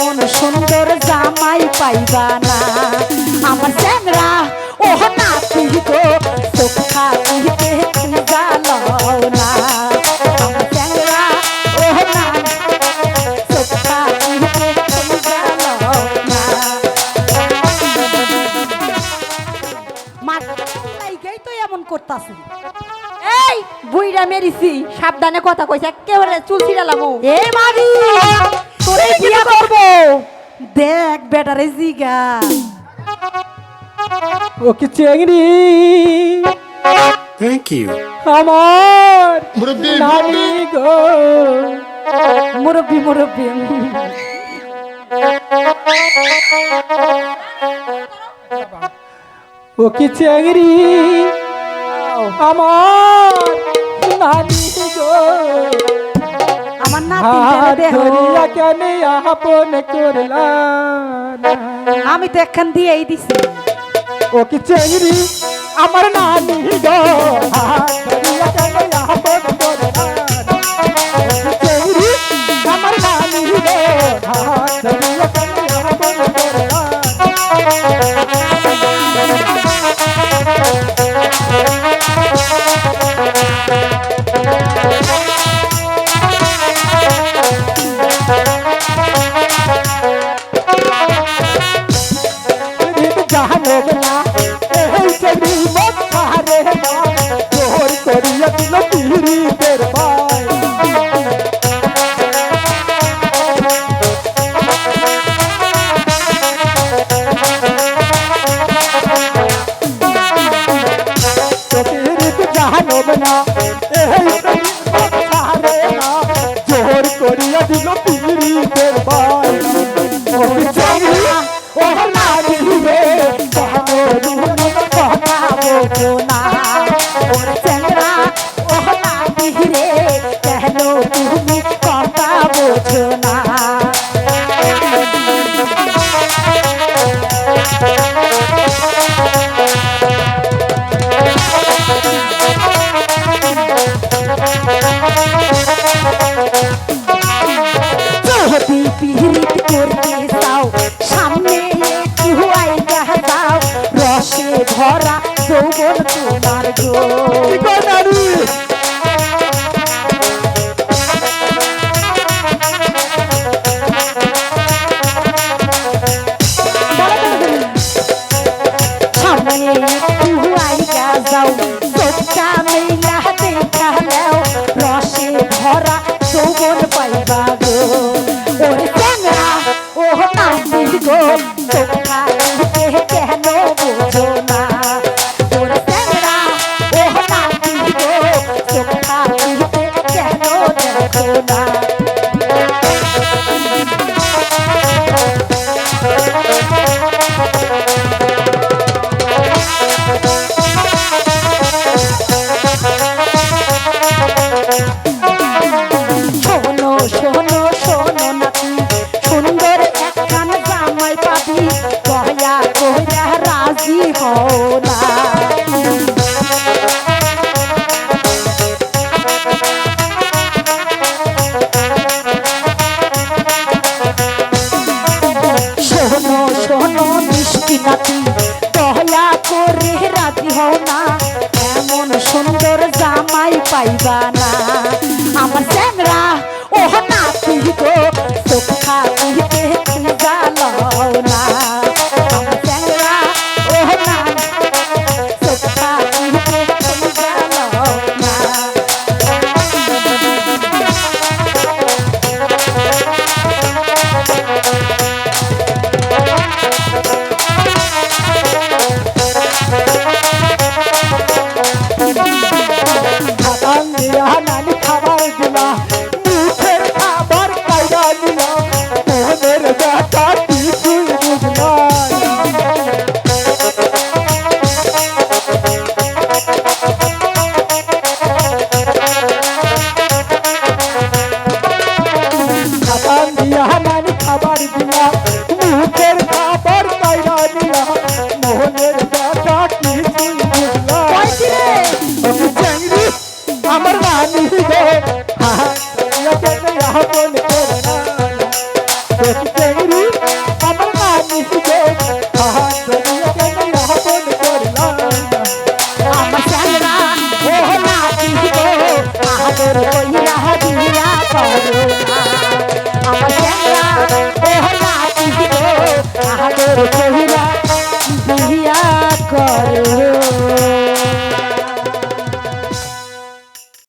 এমন সুন্দর জামাই পাইবা না আমার চ্যাংরা ও নাতি গো চোখ থাকিতে জালাও না আমার চ্যাংরা ও নাতি চোখ থাকিতে জালাও না মাইকেই তো এমন করতাছে এই বুইরা মেরিছি সাবধানে কথা কইছে একেবারে চুল ছিড়ালামু এ মারি তোরে বিয়া করব দেখ বেটারে জিগা ওকে চেংড়ি Thank you. আমার মুরব্বি, নানি গো মুরব্বি মুরব্বি ওকে চেংড়ি আমার নানি গো আমার নাতি হাত দেহ ধরিয়া কেন আপন করলা আমি তো একখান দিয়েই দিছি ওকে চেংড়ি আমার নানি গো হাত ধরিয়া কেন আপন করলা চেংড়ি আমার নানি গো হাত ধরিয়া কেন আপন করলা জানো না এই চেংড়ি মত পারে না জোর করিয়া দিল পীড়িতের ভাই জানো না এই চেংড়ি মত পারে না জোর করিয়া দিল পীড়িতের ভাই ওই চেংড়ি ও নানি রে জানো দুনো কথা বোঝো না ওর চ্যাংরা ও নাতি রে কেন তুমি কথা বোঝো না যদি পিরিত করতে চাও সামনে একটু আইগা যাও রসে ভরা যৌবন তোমার গো নারী সামনে একটু আইগা যাও চোখটা মেলা দেখা নাও রসে ভরা যৌবন পাইবা গো ওরে চ্যাংরা ও নাতি গো চোখটা কেন বোঝো না ওরে চ্যাংরা ও নাতি গো চোখটা কেন দেখো না শোনো শোনো শোনো নাতি সুন্দর একখান জামাই পাবি কয়া কয়া রাজি হও না শোনো শোনো মিষ্টি নাতি দয়া করে রাজি হও না এমন সুন্দর জামাই পাইবা না আমার চ্যাংরা ও নাতি গো চোখ থাকিতে জালাও না আমার চ্যাংরা ও নাতি চোখ থাকিতে জালাও না খাতান দিয়া নানি খাবার দিলা মুখের খাবার খাইয়া দিলা তোদের বেটা কিছুই বুঝলা খাতান দিয়া নানি খাবার দিলা মুখের খাবার